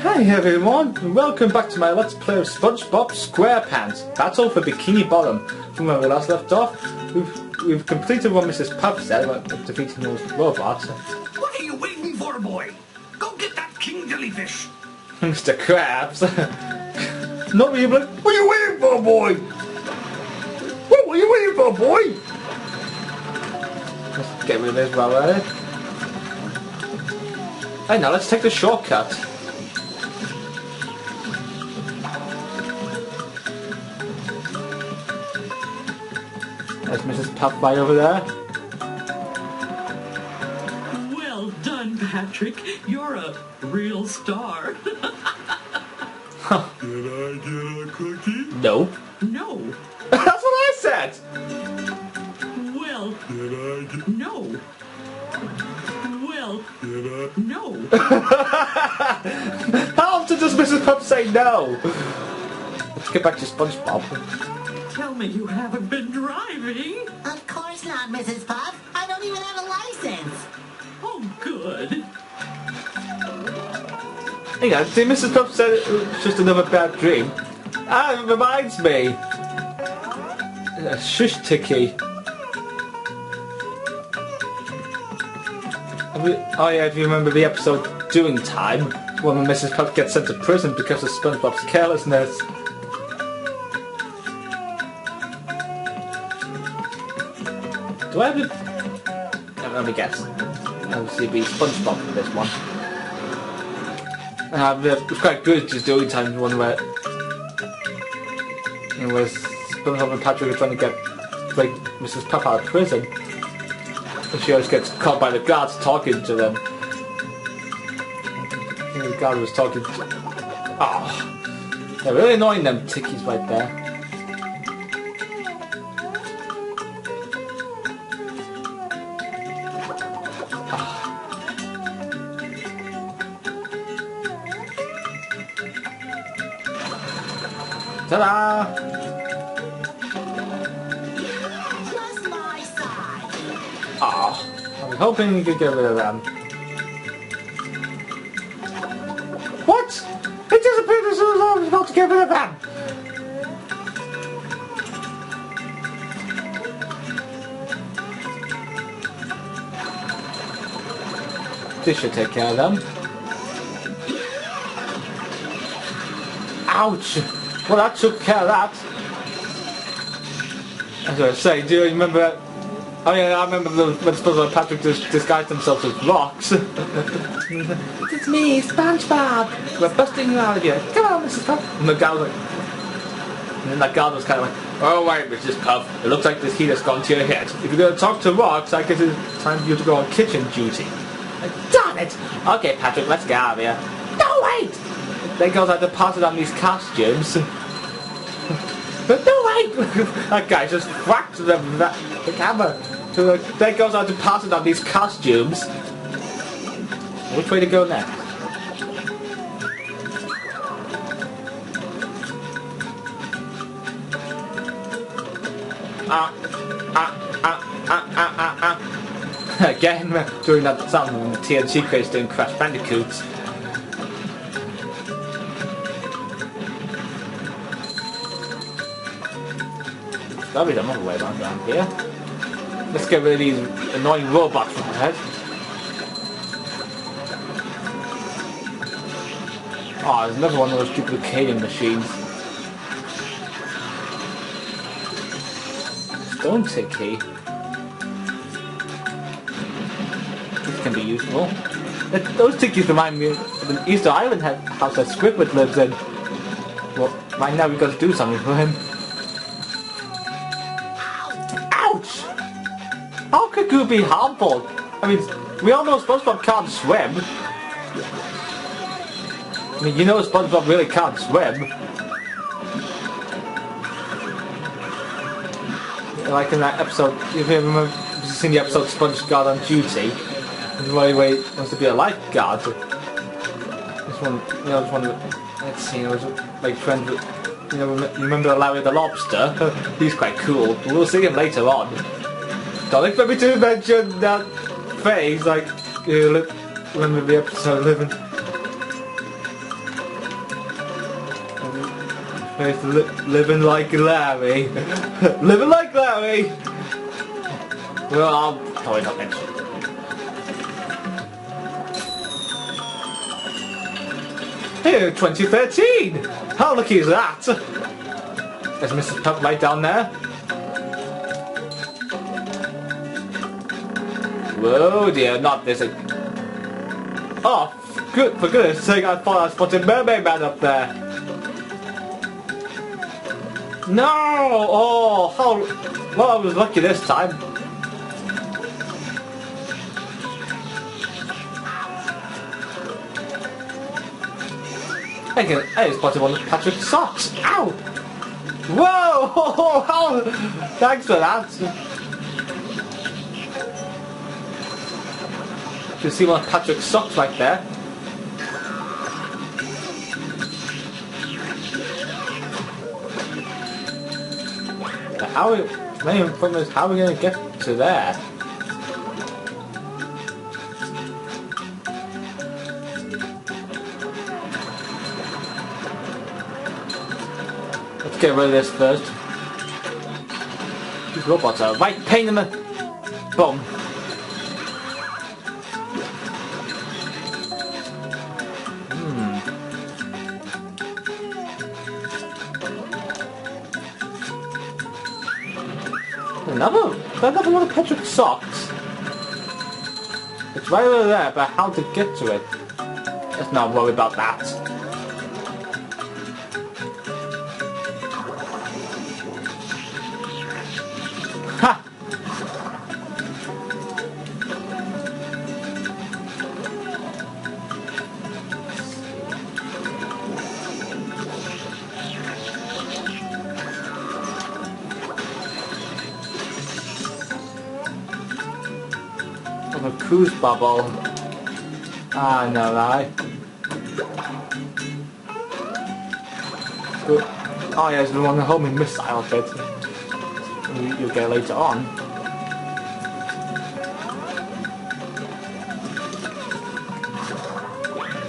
Hi everyone, and welcome back to my Let's Play of Spongebob Squarepants, Battle for Bikini Bottom. From where we last left off, we've completed what Mrs. Puff said about defeating those robots. What are you waiting for, boy? Go get that King Jellyfish! Mr. Krabs. Not me, but what are you waiting for, boy? What are you waiting for, boy? Let's get rid of this while we're at it. Hey, now let's take the shortcut. There's Mrs. Puff right over there. Well done, Patrick. You're a real star. Did I get a cookie? No. No. That's what I said! Well, Did I get... no. Well, Did I... no. How often does Mrs. Puff say no? Let's get back to SpongeBob. Tell me you haven't been driving. Of course not, Mrs. Puff. I don't even have a license. Oh, good. Hang on, see, Mrs. Puff said it was just another bad dream. Ah, it reminds me. Shush Tiki. Oh yeah, if you remember the episode Doing Time, when Mrs. Puff gets sent to prison because of SpongeBob's carelessness. Do I have it? Let me guess. Obviously it'd be SpongeBob for this one. It's quite good just Doing Time, one where SpongeBob and Patrick are trying to get Mrs. Puff out of prison. And she always gets caught by the guards talking to them. I think the guard was talking to... Oh, they're really annoying, them tickies right there. Ta-da! Just my side. Oh, I was hoping you could get rid of them. What? It disappeared as soon as I was about to get rid of them! This should take care of them. Ouch! Well, that took care of that. I was going to say, do you remember that? Oh yeah, I remember when SpongeBob and Patrick disguised themselves as rocks. It's me, SpongeBob! We're busting you out of here. Come on, Mrs. Puff! And the guy was like... And then that guy was kind of like, oh wait, Mrs. Puff, it looks like this heat has gone to your head. If you're going to talk to rocks, I guess it's time for you to go on kitchen duty. Like, darn it! Okay, Patrick, let's get out of here. No, wait! Then goes out to pass it on these costumes. But no, wait! That guy just whacked the camera. So then goes out to pass it on these costumes. Which way to go next? Again, doing that sound when the TNT craze doing Crash Bandicoots. There'll be another way around here. Let's get rid of these annoying robots from ahead. Oh, there's another one of those duplicating machines. Stone Tiki. This can be useful. Those Tikis remind me of an Easter Island house that Squidward lives in. Well, right now we've got to do something for him. Ouch! How could goo be harmful? I mean, we all know SpongeBob can't swim. I mean, you know SpongeBob really can't swim. Like in that episode, if you remember, you've seen the episode SpongeGuard on Duty, where he wants to be a lifeguard. This one, you know, this one, let's see, it was like friends with, you know, you remember Larry the Lobster? He's quite cool. We'll see him later on. Don't expect me to mention that phase, like, remember the episode living. Living like Larry. Living like Larry! Well, I'll probably not mention it. Here, 2013! How lucky is that? There's Mrs. Pup right down there. Whoa dear, not this. Oh, good, for goodness sake, I thought I spotted Mermaid Man up there. No! Oh, how... Well, I was lucky this time. I spotted one of Patrick's socks. Ow! Whoa! Oh, thanks for that. You can see one of Patrick's socks right there. How are we going to get to there? Let's get rid of this first. These robots are right pain in the bum. Another one of Patrick's socks. It's right over there, but how to get to it? Let's not worry about that. Ha! A cruise bubble. Ah, no, right. Good. Oh, yeah, there's the one homing missile bit. You'll get later on.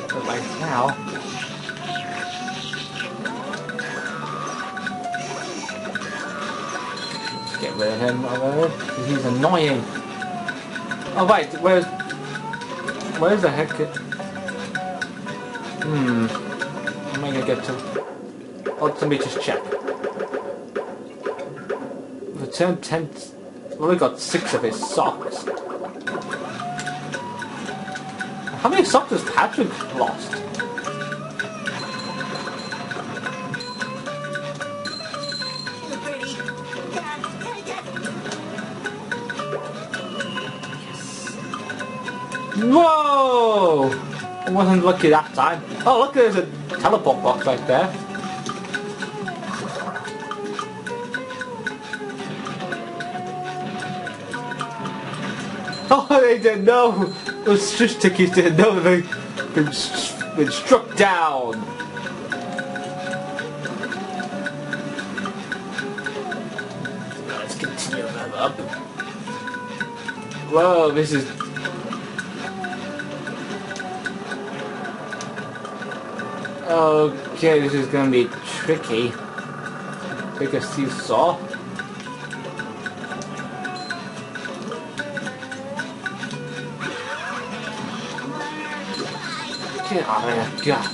But right now. Let's get rid of him already. He's annoying. Oh right, where's the heck? How am I gonna get to? Oh, let me just check. Return 10. Well, we got 6 of his socks. How many socks has Patrick lost? Whoa! I wasn't lucky that time. Oh look, there's a teleport box right there. Oh, they didn't know! Those shush tickies didn't know they'd been struck down! Let's continue that up. Whoa, this is... Okay, this is gonna be tricky. Take a seesaw. Get out of here, God.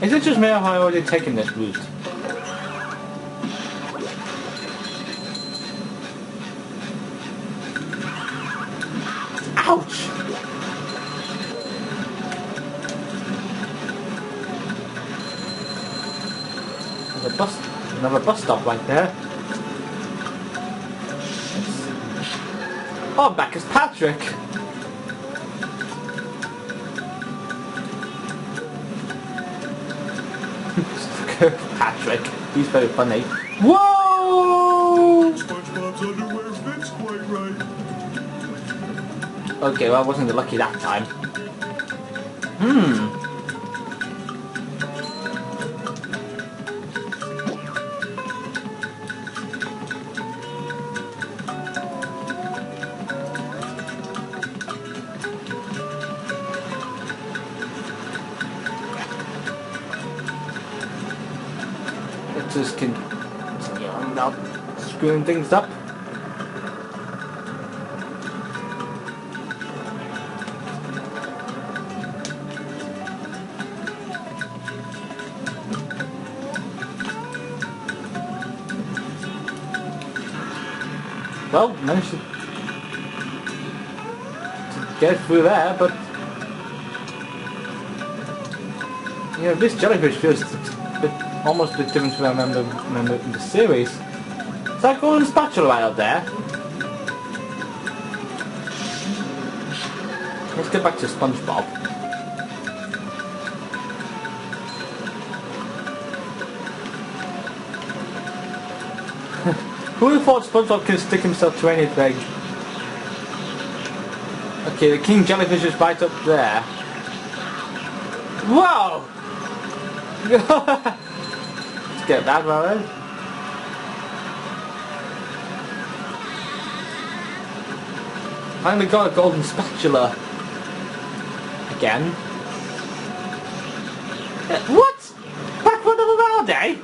Is it just me or have I already taken this route? Ouch! Another bus stop right there. Oh, back is Patrick. Patrick, he's very funny. Whoa! Spongebob's underwear fits quite right. Okay, well I wasn't lucky that time. monsters can, you know, not screwing things up. Well, managed to get through there, but you know, this jellyfish feels almost a bit different to what I remember in the series. Is that golden spatula right up there? Let's get back to Spongebob. Who would have thought SpongeBob can stick himself to anything? Okay, the King Jellyfish is right up there. Whoa! Let's get that right. Finally got a golden spatula. Again. What? Back for another round, eh?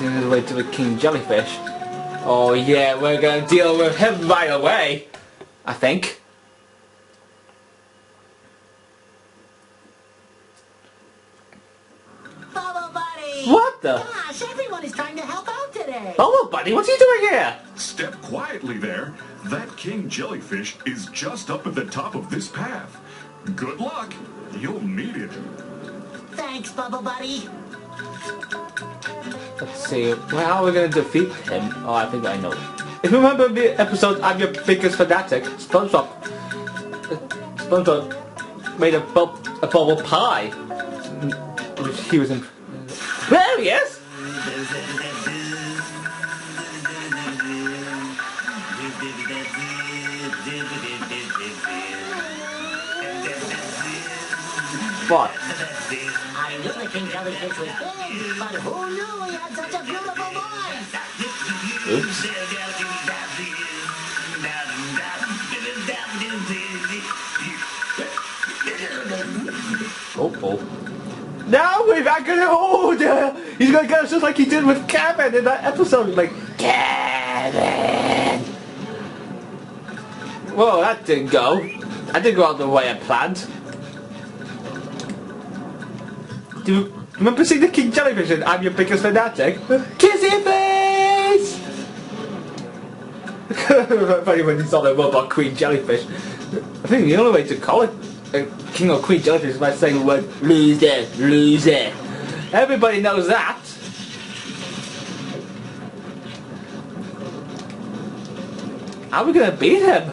His way to the King Jellyfish. Oh yeah, we're gonna deal with him right away, I think. Bubble Buddy! What the? Gosh, everyone is trying to help out today. Oh, buddy, what's he doing here? Step quietly there. That King Jellyfish is just up at the top of this path. Good luck. You'll need it. Thanks, Bubble Buddy. Let's see, well, how are we going to defeat him? Oh, I think I know. If you remember the episode I'm Your Biggest Fanatic, SpongeBob made a bubble pie. Which he was in... There he is! What? I knew the King Jellyfish was big, but who knew he had such a beautiful voice? Oops. Oh. Now we're back in the order! He's gonna get us just like he did with Kevin in that episode, like, Kevin! Whoa, that didn't go. That didn't go out the way I planned. Do you remember seeing the King Jellyfish in I'm Your Biggest Fanatic? Kissy face! Funny when he saw the robot Queen Jellyfish. I think the only way to call it King or Queen Jellyfish is by saying the word loser, loser. Everybody knows that. How are we gonna beat him?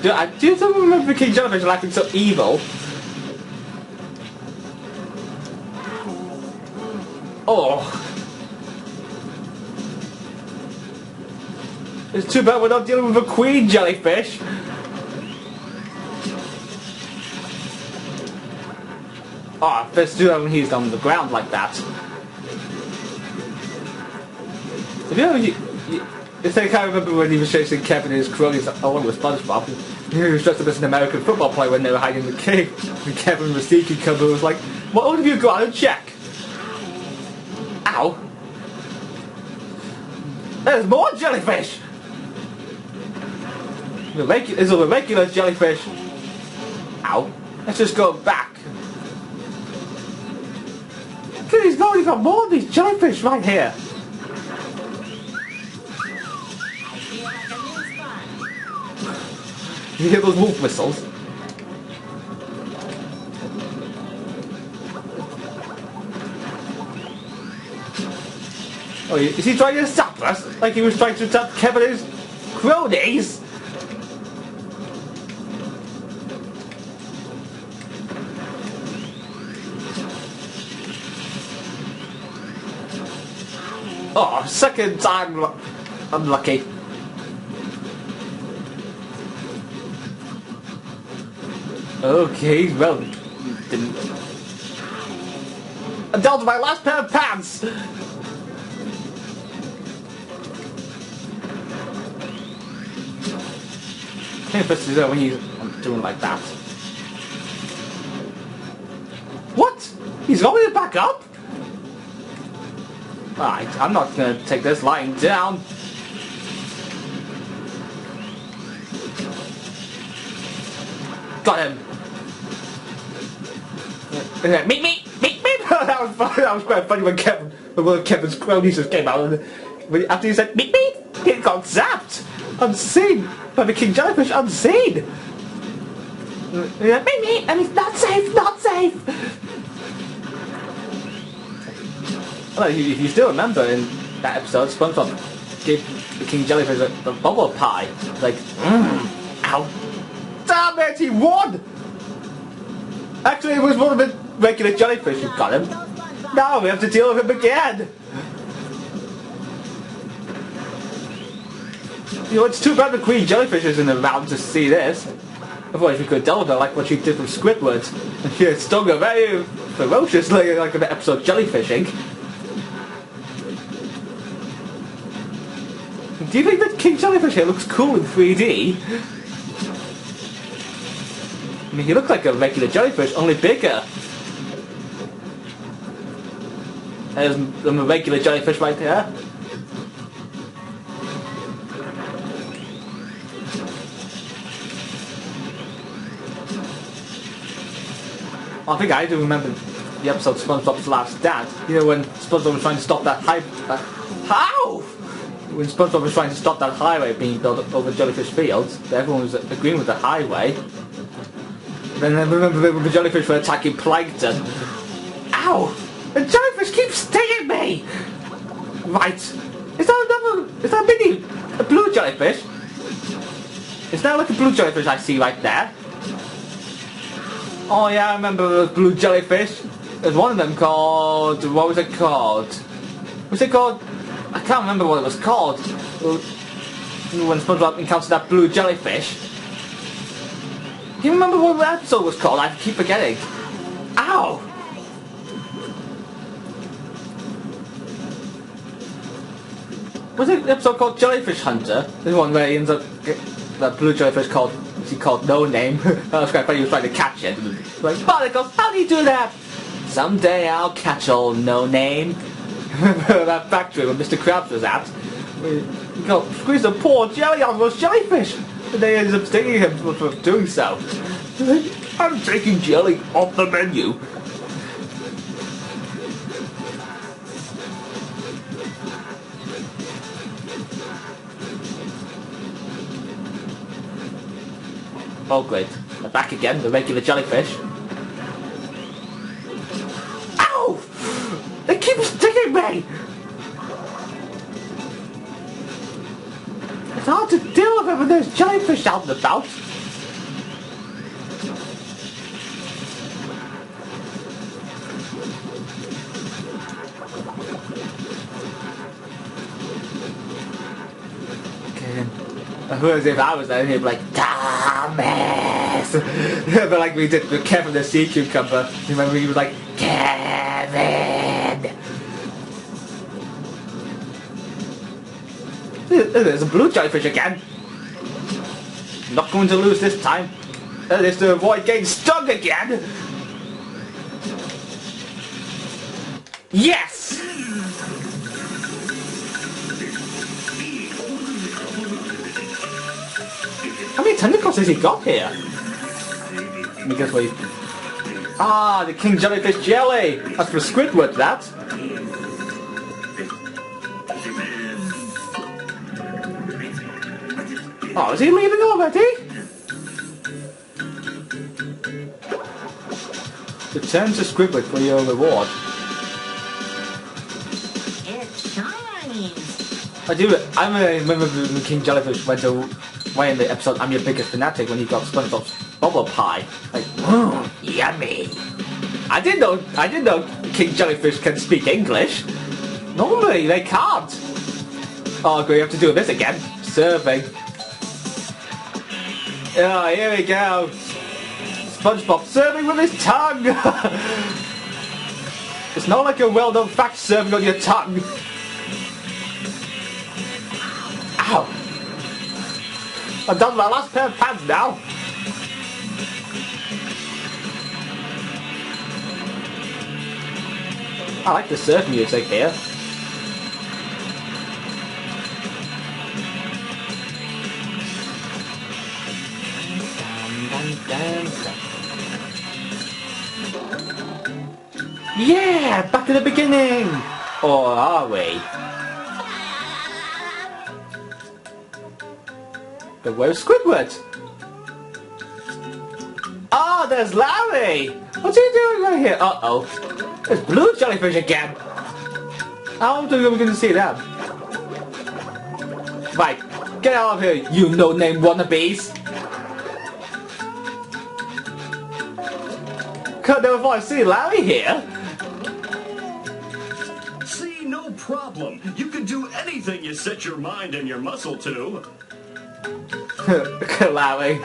Do you still remember King Jellyfish acting so evil? Oh. It's too bad we're not dealing with a Queen Jellyfish. Oh, let's do that when he's on the ground like that. If you know, I can't remember when he was chasing Kevin and his cronies along with SpongeBob. He was dressed up as an American football player when they were hiding in the cave. And Kevin was sneaky cover was like, "What would you go out and check?" Ow! There's more jellyfish! There's a regular jellyfish. Ow. Let's just go back. Dude, he's already got more of these jellyfish right here. You hear those wolf whistles? Oh, is he trying to stop us? Like he was trying to stop Kevin's cronies? Oh, second time unlucky. Okay, well, didn't. I'm down to my last pair of pants! think this is when he's doing like that. What? He's going it back up? Alright, I'm not gonna take this lying down. Got him. Meet. That was funny. That was quite funny when one of Kevin's cronies just came out and after he said meet, he got zapped, unseen by the King Jellyfish, unseen. Meet, and he's not safe. Well, if you still remember in that episode, SpongeBob gave the King Jellyfish a bubble pie. Like, ow. Damn it, he won! Actually, it was one of the regular jellyfish who got him. Now we have to deal with him again! You know, it's too bad the Queen Jellyfish isn't around to see this. Otherwise we could deal with her like what she did with Squidward. And she stung her very ferociously like in the episode Jellyfishing. Do you think that King Jellyfish here looks cool in 3D? I mean, he looks like a regular jellyfish, only bigger. There's a regular jellyfish right there. I think I do remember the episode SpongeBob's Last Dance. You know when SpongeBob was trying to stop that how? When SpongeBob was trying to stop that highway being built over Jellyfish Fields, everyone was agreeing with the highway. Then I remember the jellyfish were attacking plankton. Ow! The jellyfish keeps stinging me! Right. Is that a blue jellyfish? Is that like a blue jellyfish I see right there? Oh yeah, I remember the blue jellyfish. There's one of them called... What was it called? Was it called... I can't remember what it was called. When SpongeBob encountered that blue jellyfish. Do you remember what the episode was called? I keep forgetting. Ow! Was it an episode called Jellyfish Hunter? This one where he ends up that blue jellyfish called No Name. That was quite funny. He was trying to catch it. Like, Barnacles, how do you do that? Someday I'll catch old No Name. Remember that factory where Mr. Krabs was at? He got squeezed a poor jelly out of those jellyfish. And they ended up stinging him for doing so. I'm taking jelly off the menu. Oh great, they're back again, the regular jellyfish. Ow! They keep stinging me! It's hard to deal with it when there's jellyfish out and about. Okay. Whereas if I was there, he'd be like, Thomas! But like we did with Kevin the Sea Cucumber. You remember he was like, Kevin! There's a blue jellyfish again. Not going to lose this time. That is to avoid getting stung again. Yes! How many tentacles has he got here? Let me guess what he's... Ah, the King Jellyfish Jelly! That's for Squidward, that. Oh, is he leaving already? Return to Squidward for your reward. It's time. I remember the King Jellyfish went in the episode I'm Your Biggest Fanatic when he got SpongeBob's bubble pie. Like, yummy. I didn't know King Jellyfish can speak English. Normally they can't. Oh, great, you have to do this again. Serving. Oh, here we go. SpongeBob serving with his tongue. It's not like a well-known fact serving on your tongue. Ow. I'm done with my last pair of pants now. I like the surf music here. Yeah, back to the beginning! Or are we? But where's Squidward? Ah, there's Larry! What's he doing right here? Uh-oh. There's blue jellyfish again! How often are we going to see them? Right, get out of here, you no-name wannabes! Couldn't never thought I'd see Larry here! See, no problem. You can do anything you set your mind and your muscle to. Larry.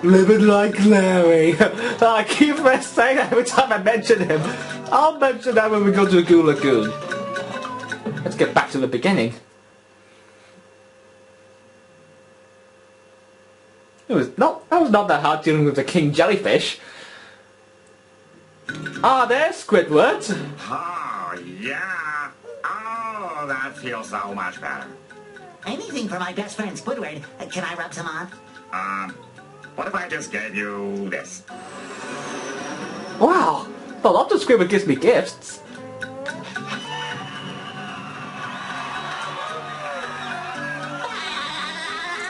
Living like Larry. I keep saying that every time I mention him. I'll mention that when we go to the Goo Lagoon. Let's get back to the beginning. That was not that hard dealing with the King Jellyfish. Ah, there's Squidward. Oh, yeah. Oh, that feels so much better. Anything for my best friend Squidward. Can I rub some on? What if I just gave you this? Wow, a lot of Squidward gives me gifts.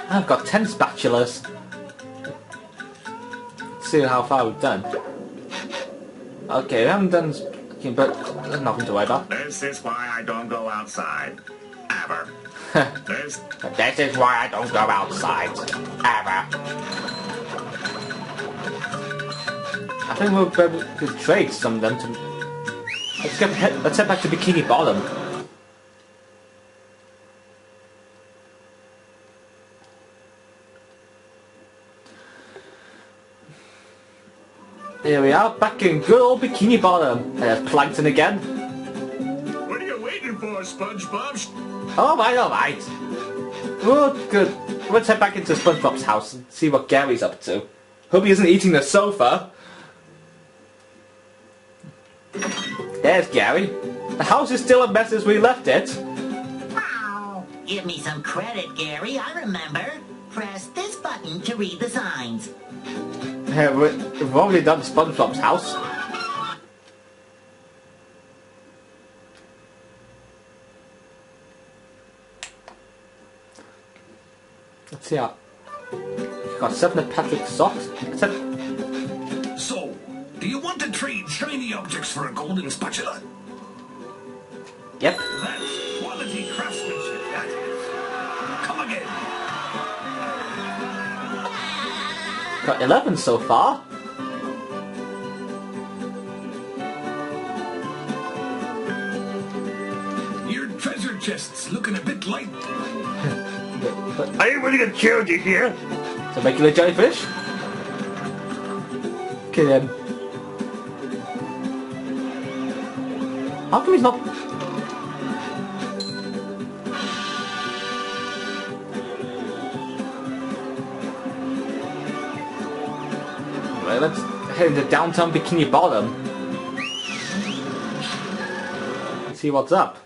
I've got 10 spatulas. Let's see how far we've done. Okay, we haven't done, but there's nothing to worry about. This is why I don't go outside. Ever. This is why I don't go outside. Ever. I think we'll be able to trade some of them to... Let's head back to Bikini Bottom. Here we are, back in good old Bikini Bottom. There's Plankton again. What are you waiting for, Spongebob? Alright. Oh, good. Let's head back into SpongeBob's house and see what Gary's up to. Hope he isn't eating the sofa. There's Gary. The house is still a mess as we left it. Wow. Give me some credit, Gary. I remember. Press this button to read the signs. We've already done SpongeBob's house. Let's see how... You've got 7 Patrick socks. So, do you want to trade shiny objects for a golden spatula? Yep. That's quality craftsmanship, that is. Come again. Got 11 so far. Your treasure chest's looking a bit light. Are you really gonna charity here? It's a regular jellyfish. Okay then. How come he's not... Right, let's head into Downtown Bikini Bottom. Let's see what's up.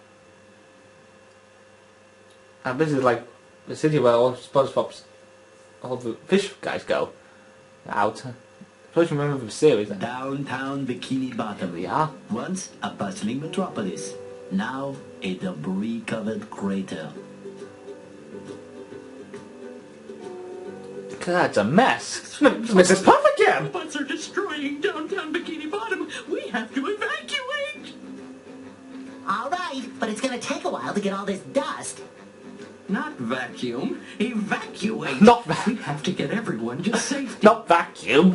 And this is like the city where all SpongeBob's, all the fish guys go. Out. Suppose you remember the series then. Downtown Bikini Bottom. We are. Once a bustling metropolis, now a debris-covered crater. That's a mess. Mrs. Puff again! Robots are destroying Downtown Bikini Bottom. We have to evacuate. All right, but it's going to take a while to get all this dust. Not vacuum. Evacuate. Not We have to get everyone to safety. Not vacuum.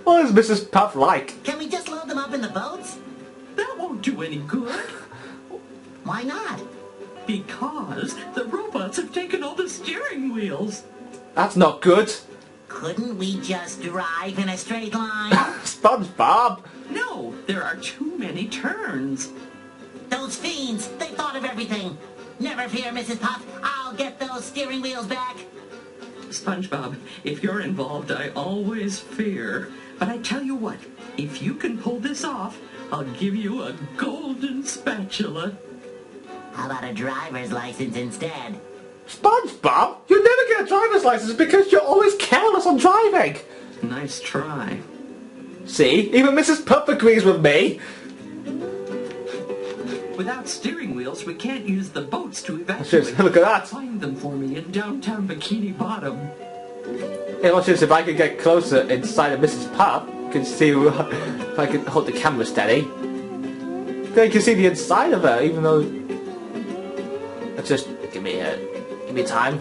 What is Mrs. Puff like? Can we just load them up in the boats? That won't do any good. Why not? Because the robots have taken all the steering wheels. That's not good. Couldn't we just drive in a straight line? SpongeBob! No, there are too many turns. Those fiends, they thought of everything. Never fear, Mrs. Puff. I'll get those steering wheels back. SpongeBob, if you're involved, I always fear. But I tell you what, if you can pull this off, I'll give you a golden spatula. How about a driver's license instead? SpongeBob, you never get a driver's license because you're always careless on driving. Nice try. See, even Mrs. Puff agrees with me. Without steering wheels, we can't use the boats to evacuate. Seriously, look at that. Find them for me in Downtown Bikini Bottom. Hey, watch this, if I could get closer inside of Mrs. Puff, you can see if I can hold the camera steady. You can see the inside of her, even though... Let's just give me time.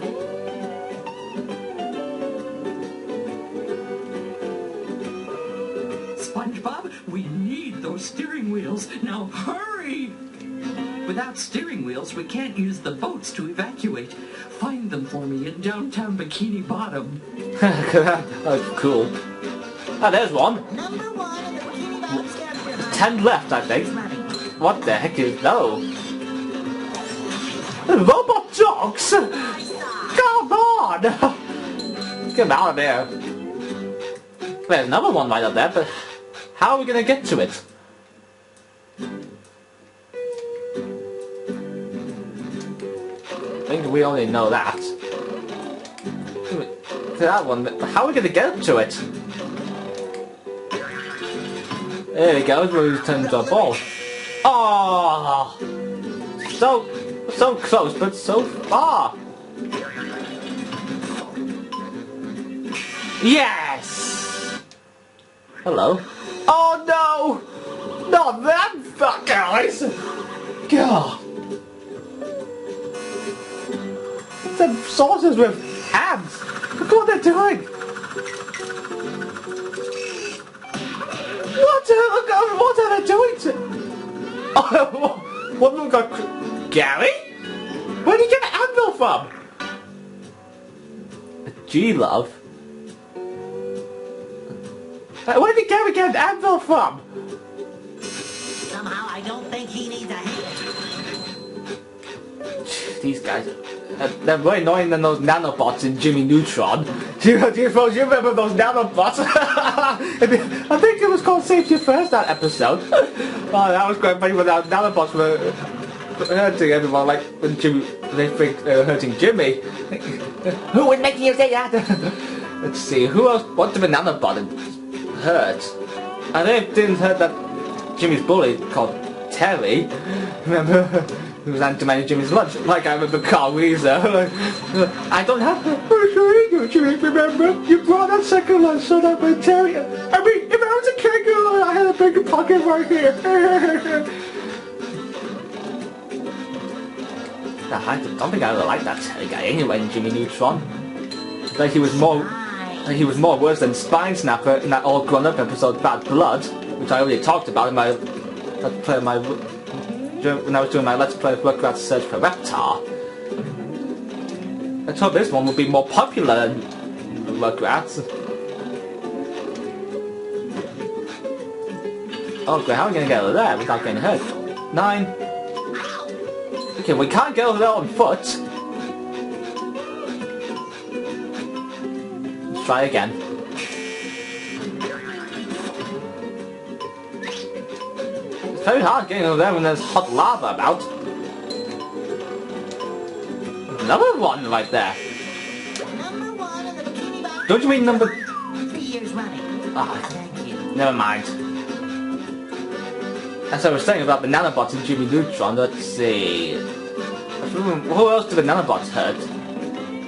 SpongeBob, we need those steering wheels. Now hurry! Without steering wheels, we can't use the boats to evacuate. Find them for me in Downtown Bikini Bottom. Oh, cool. Oh, there's one. Number 1 in the Bikini Bottom scavenger hunt. 10 left, I think. It's running. What the heck is those? Robot dogs! Come on! Get them out of there. There's another one right up there, but how are we gonna get to it? I think we only know that. That one, how are we gonna get up to it? There we go, where we turn into a ball. Oh, so close, but so far. Yes. Hello. Oh no, not that fuck, guys. God. Some saucers with hands. Look what they're doing. What are they doing to... Oh, what have we got? Gary? Where did you get an anvil from? G-Love? Where did Gary get an anvil from? Somehow I don't think he needs a hand. These guys, they're more annoying than those nanobots in Jimmy Neutron. Do you remember those nanobots? I think it was called Safety First, that episode. Oh, that was quite funny when the nanobots were hurting everyone, like when they think they were hurting Jimmy. Who was making you say that? Let's see, who else, what did the nanobot hurt? I didn't hurt that Jimmy's bully called Terry. Remember? Who was anti-managing Jimmy's lunch, like I remember Carl Weezer. I don't have to. I'm sorry, Jimmy, remember? You brought that second lunch so that when Terry... I mean, if I was a kangaroo, I had a big pocket right here. I don't think I ever liked that Terry guy anyway in Jimmy Neutron. Like he was more worse than Spine Snapper in that all grown up episode Bad Blood, which I already talked about in my when I was doing my Let's Play of Rugrats Search for Reptar. I thought this one would be more popular than Rugrats. Oh great, how are we going to get over there without getting hurt? 9. Okay, we can't get over there on foot. Let's try again. It's very hard getting over there when there's hot lava about. Another one right there. Number 1 in the Bikini Bottom. Don't you mean number... 3 years running. Ah, Thank you. never mind. As I was saying about the nanobots in Jimmy Neutron, let's see... Who else did the nanobots hurt?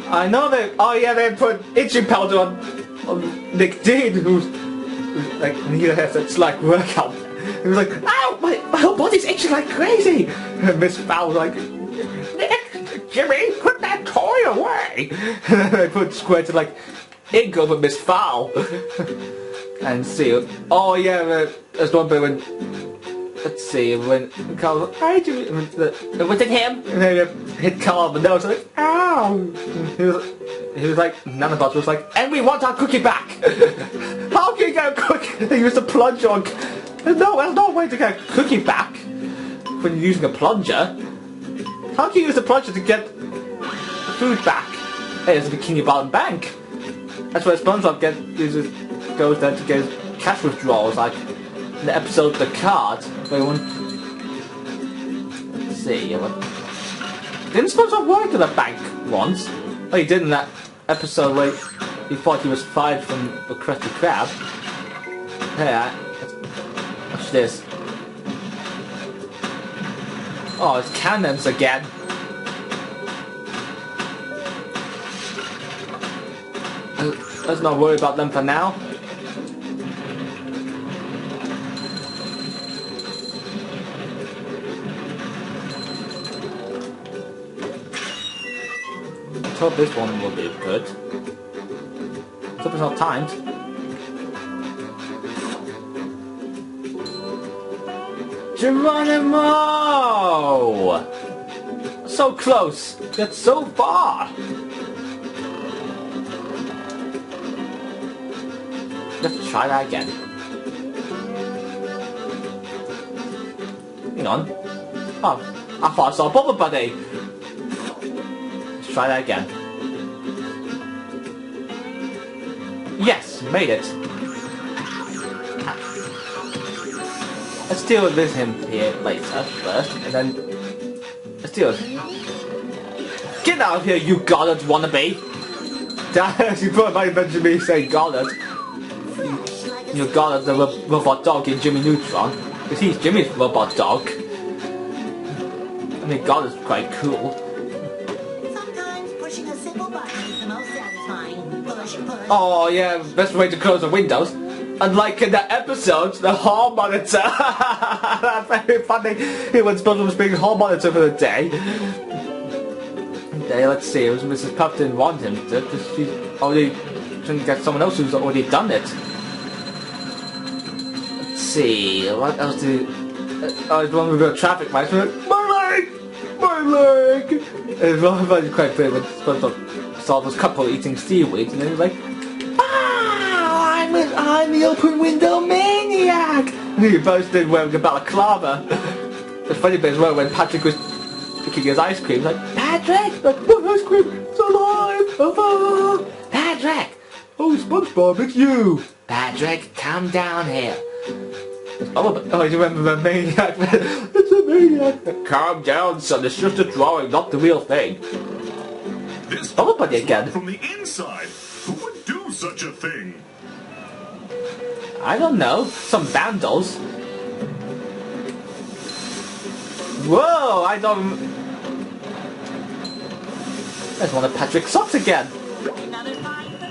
I know they... Oh yeah, they put itchy powder on Nick Dean, who's like, he has a slight workout. He was like, ow, my whole body's itching like crazy. And Miss Fowl was like, Nick, Jimmy, put that toy away. And then they put squirted like ink over Miss Fowl. And see, oh yeah, there's one bit when, let's see, when Carl was like, hi Jimmy, it was him, and then hit Carl on the nose, like, ow. He was like, Nanobot was like, and we want our cookie back. How can you get a cookie? They used a plunger on. There's no way to get a cookie back when you're using a plunger. How can you use a plunger to get food back? Hey, it's the Bikini Bottom Bank. That's where SpongeBob goes there to get cash withdrawals, like in the episode The Card. Let's see, didn't SpongeBob work at a bank once? Oh, he did in that episode where he thought he was fired from the Krusty Krab. Hey, watch this. Oh, it's cannons again. Let's not worry about them for now. Let's hope this one will be good. Let's hope it's not timed. Geronimo! So close, yet so far! Let's try that again. Hang on. Oh, I thought I saw Bubble Buddy! Let's try that again. Yes, made it! Let's deal with him here later, first, and then... Let's deal with... Get out of here, you goddard wannabe! You probably might mention me saying goddard. You goddard the robot dog in Jimmy Neutron, because he's Jimmy's robot dog. I mean, Goddard's quite cool. Sometimes pushing a simple button is the most satisfying. Push, push. Oh yeah, best way to close the windows. Unlike in the episode, the hall monitor. That's very funny. He was supposed to be hall monitor for the day. Okay, let's see. It was Mrs. Puff didn't want him to, because she's already trying to get someone else who's already done it. Let's see. What else did? Oh, it's one with a traffic light. My leg, my leg. It's one quite funny when SpongeBob saw this couple eating seaweed, and then he was like, I'm the open window maniac! And he burst in wearing a balaclava. The funny bit as well when Patrick was picking his ice cream, like, Patrick! Like, my ice cream! It's alive! Oh, Patrick! Oh, SpongeBob, it's you! Patrick, come down here. Oh, you remember the maniac? It's a maniac! Calm down, son, it's just a drawing, not the real thing. This Buddy again. from the inside. Who would do such a thing? I don't know. Some vandals. Whoa! I don't... There's one of Patrick's socks again. Another fight for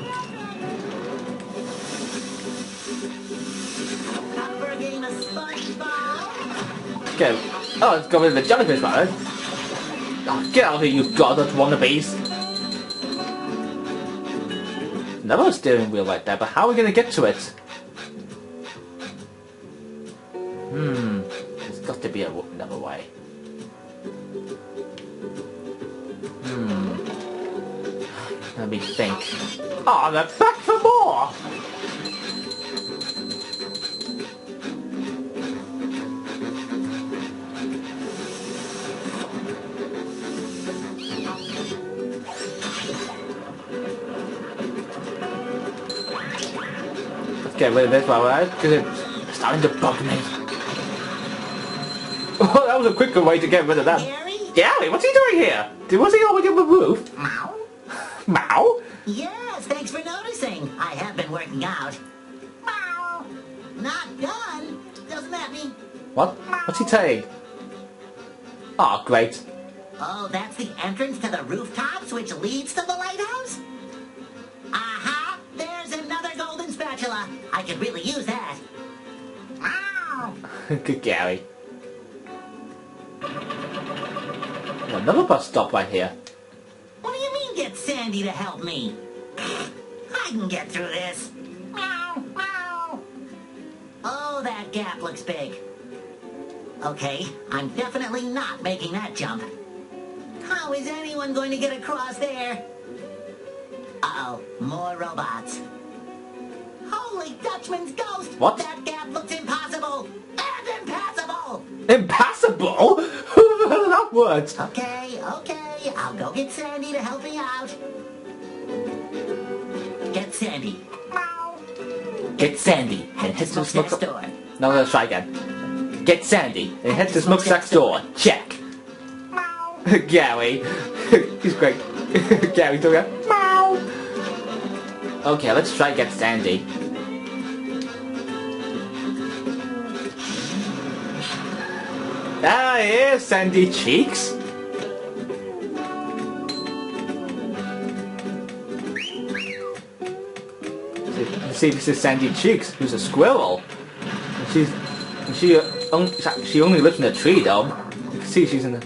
Up for a game of Spongebob. Okay. Oh, let's go with the jellyfish one. Oh, get out of here, you goddard wannabes. Another steering wheel right there, but how are we going to get to it? There's got to be another way. Let me think. Oh, they're back for more! Let's get rid of this one, right? Because it's starting to bug me. Oh, that was a quicker way to get rid of that. Gary, what's he doing here? Was he already on the roof? Meow? Meow? Yes, thanks for noticing. I have been working out. Meow. Not done. Doesn't that mean... What? What's he saying? Oh, great. Oh, that's the entrance to the rooftops which leads to the lighthouse? Aha! There's another golden spatula. I could really use that. Meow. Good Gary. Another bus stop right here. What do you mean get Sandy to help me? I can get through this. Meow, meow. Oh, that gap looks big. Okay, I'm definitely not making that jump. How is anyone going to get across there? Uh-oh, more robots. Holy Dutchman's ghost! What? That gap looks impossible! And impassable! Impassable? Who heard that word? Okay, I'll go get Sandy to help me out. Get Sandy. Get Sandy and head to the Smokestack's smoke. door. No, let's try again. Get Sandy and head to the smokestack's door. Check. Gary. He's great. Gary doing it. Meow. Okay, let's try get Sandy. Ah, here's Sandy Cheeks. See, this is Sandy Cheeks, who's a squirrel. And she only lives in a tree, though. You can see she's in the.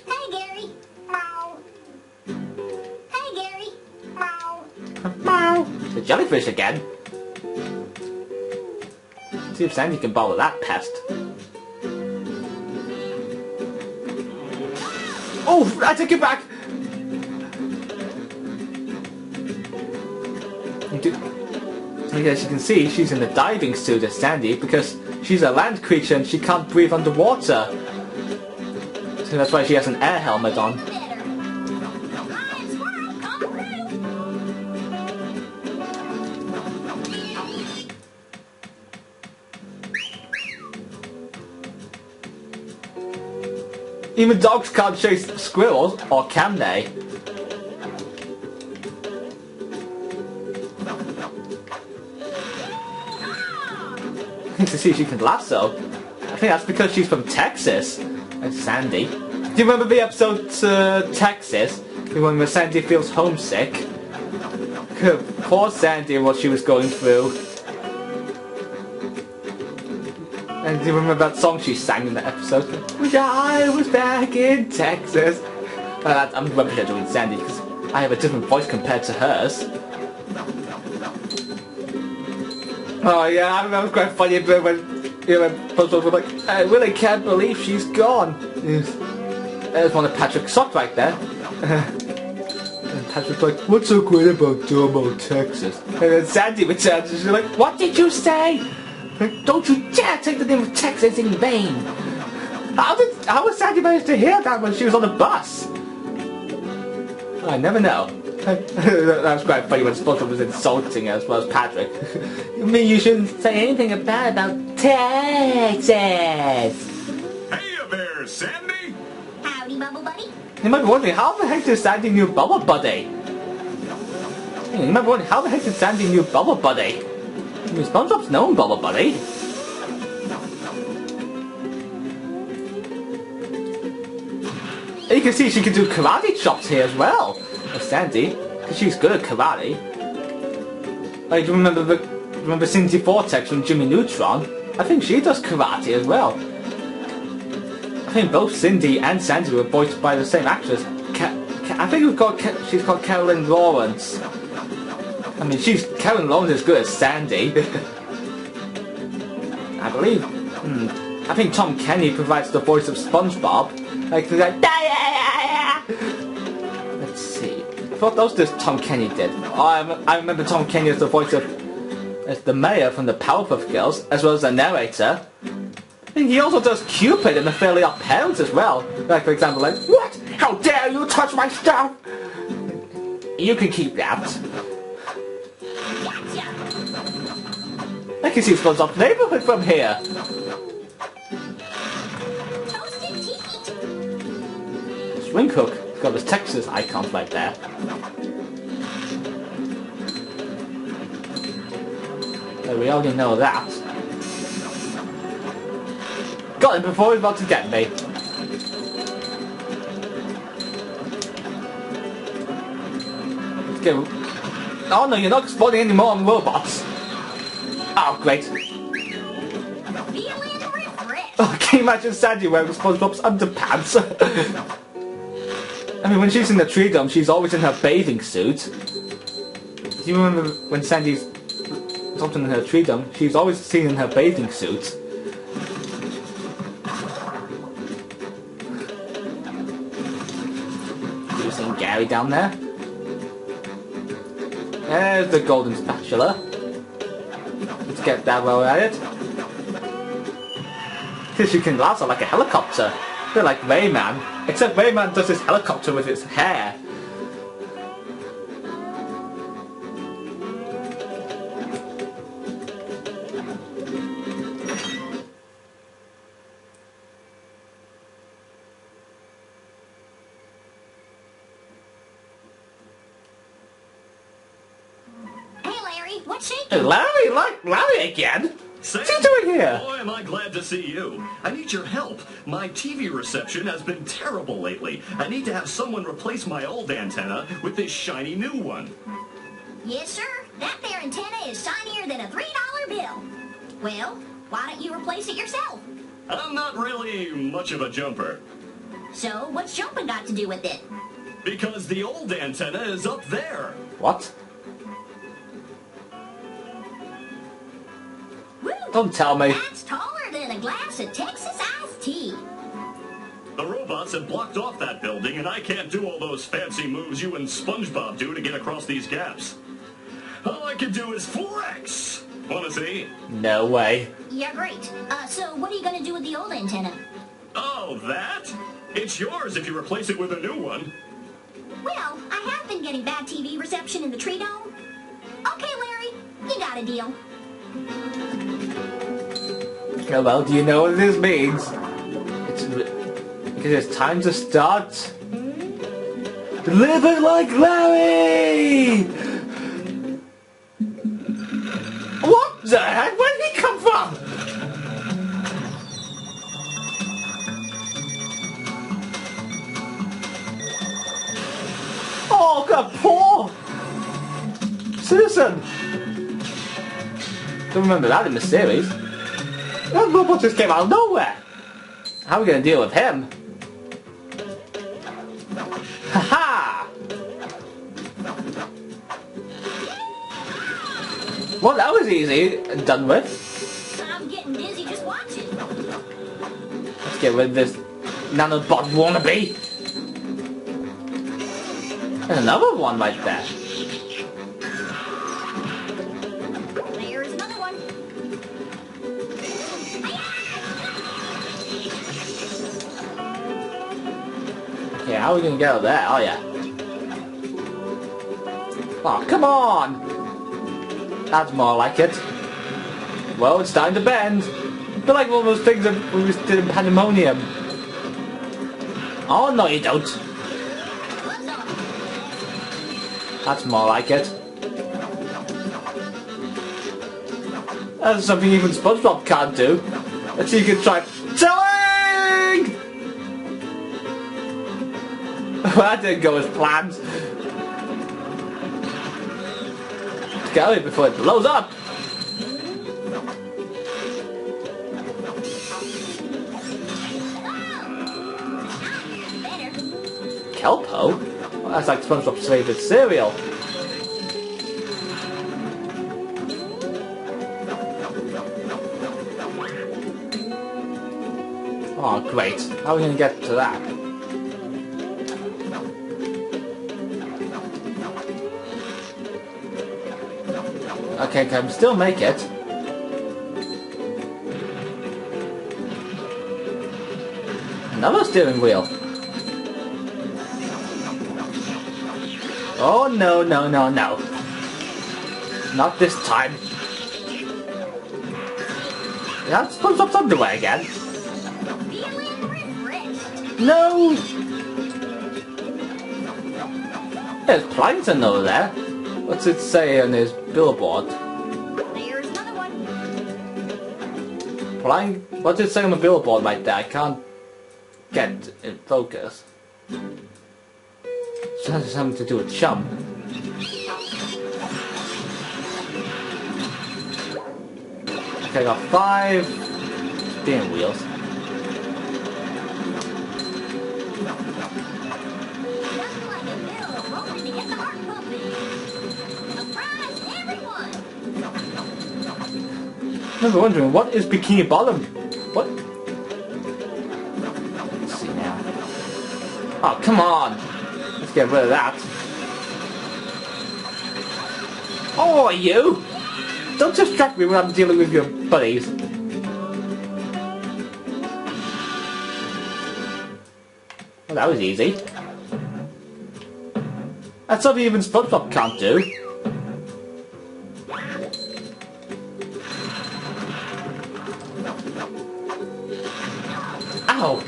Hey, Gary. Meow. Hey, Gary. Meow. Meow. The jellyfish again. See if Sandy can bother that pest. Oh, I take it back. So as you can see, she's in a diving suit as Sandy because she's a land creature and she can't breathe underwater. So that's why she has an air helmet on. Even dogs can't chase squirrels, or can they? To see if she can lasso. I think that's because she's from Texas. Like Sandy. Do you remember the episode Texas? The one where Sandy feels homesick? Poor Sandy and what she was going through. And do you remember that song she sang in the episode? Wish I was back in Texas. I'm rubbish at doing Sandy because I have a different voice compared to hers. Oh yeah, I remember it was quite funny but when Spongebob was like, I really can't believe she's gone. There's one of Patrick's socks right there. And Patrick's like, what's so great about Domo, Texas? And then Sandy returns and she's like, what did you say? Don't you dare take the name of Texas in vain! How was Sandy managed to hear that when she was on the bus? I never know. That was quite funny when Spongebob was insulting as well as Patrick. You mean you shouldn't say anything bad about Texas? Hey there, Sandy! Howdy, Bubble Buddy. You might be wondering, how the heck did Sandy knew Bubble Buddy? You might be wondering, how the heck did Sandy knew Bubble Buddy? I mean, SpongeBob's known Bubble Buddy. And you can see she can do karate chops here as well. Sandy, because she's good at karate. Like, remember Cindy Vortex from Jimmy Neutron? I think she does karate as well. I think both Cindy and Sandy were voiced by the same actress. I think she's called Carolyn Lawrence. I mean, Carolyn Lawrence is good as Sandy. I believe. I think Tom Kenny provides the voice of SpongeBob. Like, he's like, let's see. I thought that was just Tom Kenny did. Oh, I remember Tom Kenny as the voice of as the mayor from the Powerpuff Girls, as well as the narrator. I think he also does Cupid in the Fairly Odd Parents as well. Like, for example, like, what? How dare you touch my stuff? You can keep that. I can see SpongeBob's neighborhood from here. Swing Hook has got his Texas icon right there. So we already know that. Got him before he was about to get me. Let's go. Oh no, you're not spawning any more robots. Oh, great. Oh, can you imagine Sandy wearing SpongeBob's underpants? I mean, when she's in the tree dome, she's always in her bathing suit. Do you remember when Sandy's something in her tree dome? She's always seen in her bathing suit. You seen Gary down there? There's the golden spatula. Let's get that while we're at it. Because she can lasso like a helicopter. A bit like Rayman. Except Rayman does his helicopter with his hair. what's shaking? Hey, Larry again? Sam, What's he doing here? boy, am I glad to see you. I need your help. My TV reception has been terrible lately. I need to have someone replace my old antenna with this shiny new one. Yes, sir. That there antenna is shinier than a $3 bill. Well, why don't you replace it yourself? I'm not really much of a jumper. So, what's jumping got to do with it? Because the old antenna is up there. What? Woo! Don't tell me. That's taller than a glass of Texas iced tea. The robots have blocked off that building, and I can't do all those fancy moves you and Spongebob do to get across these gaps. All I can do is flex. Wanna see? No way. Yeah, great. So what are you gonna do with the old antenna? Oh, that? It's yours if you replace it with a new one. Well, I have been getting bad TV reception in the tree dome. Okay, Larry, you got a deal. Oh, well, do you know what this means? Because it's time to start. Living like Larry! What the heck? Where did he come from? Oh, God, poor citizen. Don't remember that in the series. That robot just came out of nowhere. How are we going to deal with him? Haha! Well, that was easy and done with. I'm getting dizzy just watching. Let's get rid of this nanobot wannabe. There's another one right there. There's another one. Okay, how are we gonna get out of there? Oh yeah. Oh, come on! That's more like it. Well, it's time to bend. I feel like one of those things that we did in Pandemonium. Oh no, you don't. That's more like it. That's something even SpongeBob can't do. Let's see if you can try telling! That didn't go as planned. Let's get out of here before it blows up! Kelpo? Well, that's like SpongeBob's favourite cereal. Oh, great. How are we going to get to that? Okay, can still make it. Another steering wheel. Oh, no, no, no, no. Not this time. Yeah, SpongeBob's underwear again. Feeling refreshed. No! There's plankton over there. What's it say on his billboard? There's another one. What's it say on the billboard right there? I can't get in focus. It has something to do with chum. Okay, I got 5 steering wheels. Just like a bill hoping to get the heart pumping. Surprise everyone! I'm wondering, what is Bikini Bottom? What? Let's see now. Oh, come on! Let's get rid of that. Oh, you! Don't distract me when I'm dealing with your buddies. Well, that was easy. That's something even SpongeBob can't do. Ow!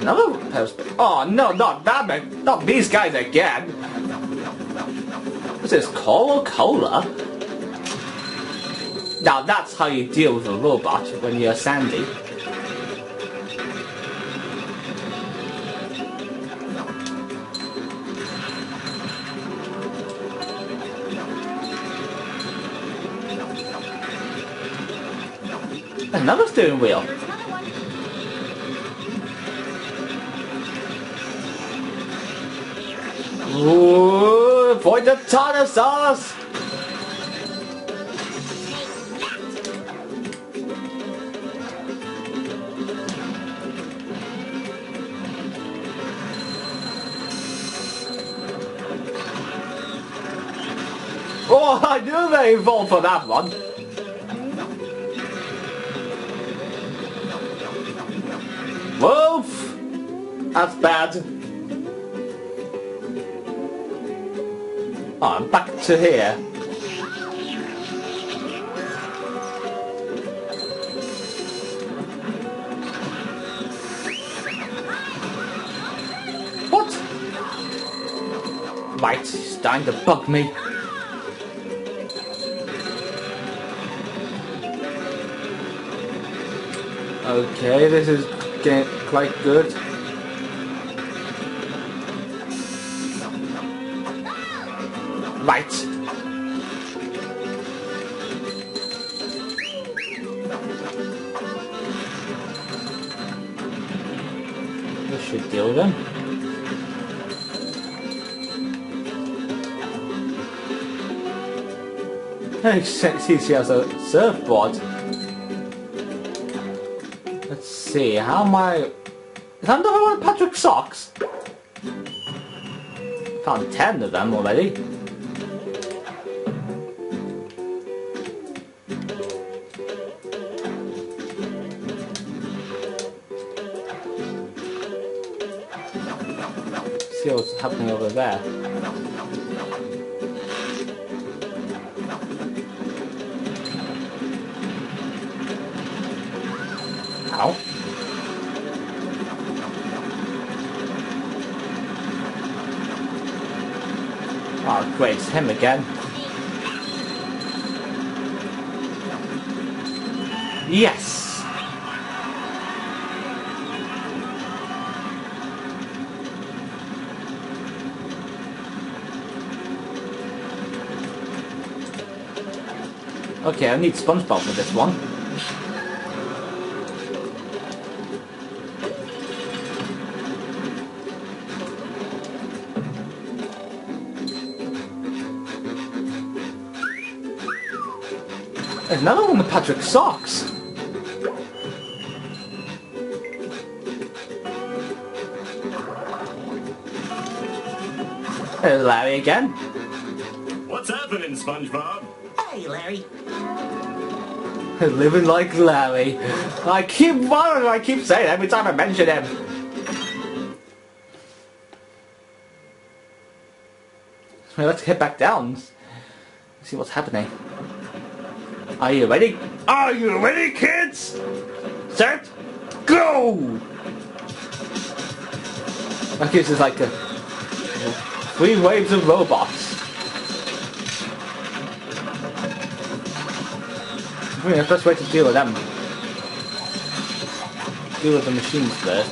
Another pair of oh no, not that man! Not these guys again! What's this? Cola? Now that's how you deal with a robot when you're Sandy. Another steering wheel. Ooh, avoid the tartar sauce! Oh, I knew they evolved for that one. Wolf! That's bad. Oh, I'm back to here. What? Right, it's starting to bug me. Okay, this is getting quite good. Right. This should deal with them. She has a surfboard. Let's see, how am I... Is that another one of Patrick's socks? Found 10 of them already. See what's happening over there. Ow. Oh great, it's him again. Yes! Okay, I need Spongebob for this one. There's another one with Patrick's socks. There's Larry again. What's happening, Spongebob? Hey, Larry. Living like Larry. I keep saying it every time I mention him. Well, let's head back down. See what's happening. Are you ready? Are you ready, kids? Set, go! Okay, this is like 3 waves of robots. I mean, the best way to deal with them. Deal with the machines first.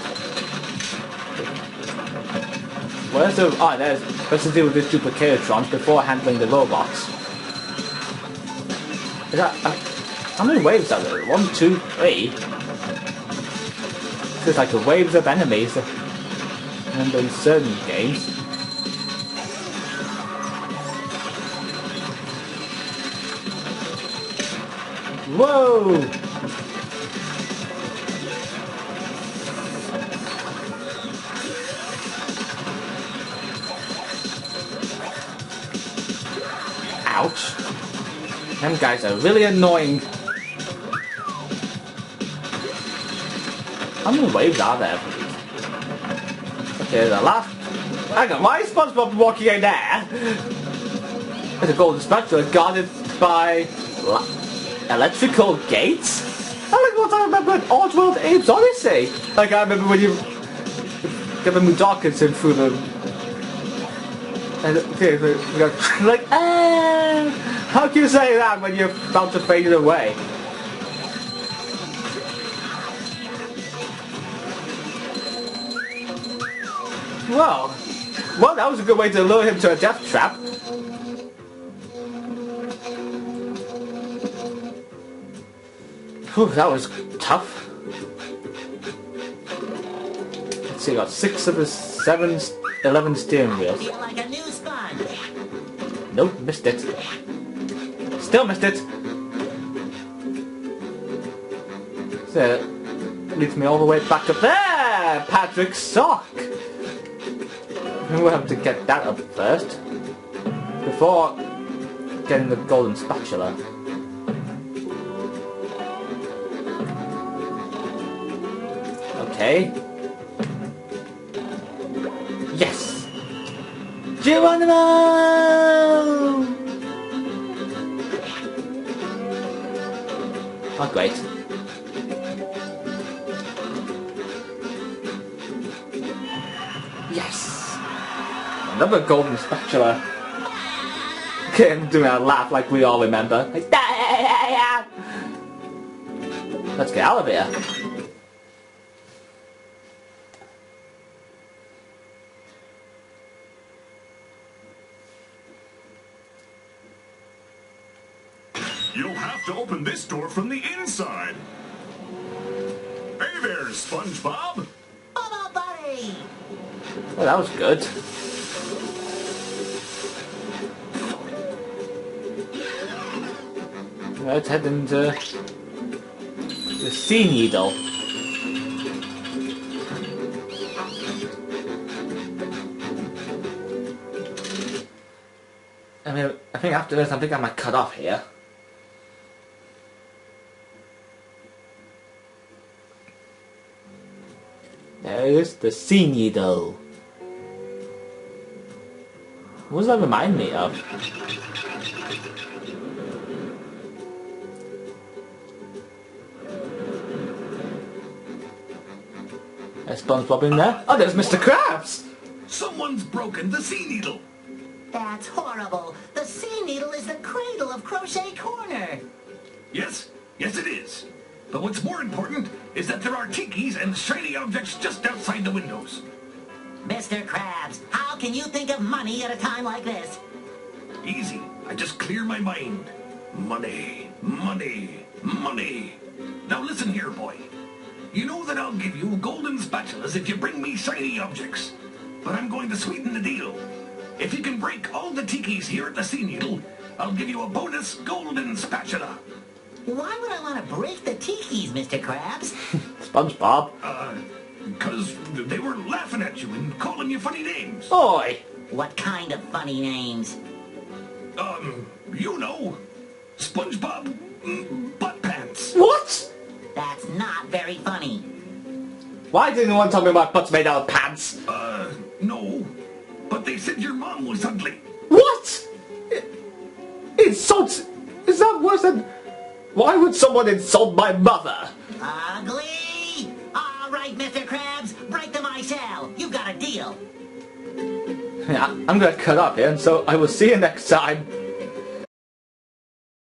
Where's the... Ah, there's... Let's deal with this duplicatrons before handling the robots. Is that... how many waves are there? 1, 2, 3? There's like a waves of enemies. And in certain games. Whoa! Ouch! Them guys are really annoying. How many waves are there? Okay, the last... Hang on, why is Spongebob walking in there? There's a golden spatula guarded by... electrical gates? I like what I remember in Oddworld Abe's Odyssey. Like I remember when you... Kevin Dawkinson through the And okay, so we go like, how can you say that when you're about to fade it away? Well, that was a good way to lure him to a death trap. Whew, that was tough. Let's see, got 6 of the 11 steering wheels. Feel like a new sponge. Nope, missed it. Still missed it. So, leads me all the way back up there, Patrick's sock. We'll have to get that up first before getting the golden spatula. Okay. Yes! Geronimo! Oh, great. Yes! Another golden spatula. Okay, I'm doing a laugh like we all remember. Like, let's get out of here. You'll have to open this door from the inside. Hey there, Spongebob. Bubble buddy! Well, that was good. Let's head into the Sea Needle. I think after this, I think I might cut off here. There is the Sea Needle. What does that remind me of? There's Spongebob in there. Oh, there's Mr. Krabs! Someone's broken the sea needle. That's horrible. The sea needle is the cradle of Crochet Corner. Yes, yes it is. But what's more important is that there are tikis and shiny objects just outside the windows. Mr. Krabs, how can you think of money at a time like this? Easy. I just clear my mind. Money, money, money. Now listen here, boy. You know that I'll give you golden spatulas if you bring me shiny objects. But I'm going to sweeten the deal. If you can break all the tikis here at the Sea Needle, I'll give you a bonus golden spatula. Why would I want to break the tikis, Mr. Krabs? SpongeBob. Because they were laughing at you and calling you funny names. Oi! What kind of funny names? You know. SpongeBob Butt Pants. What? That's not very funny. Why didn't anyone tell me my butt's made out of pants? No. But they said your mom was ugly. What? Insult? Is that worse than... Why would someone insult my mother? Ugly? All right, Mr. Krabs, break them I shall. You got a deal. Yeah, I'm gonna cut up here, and so I will see you next time.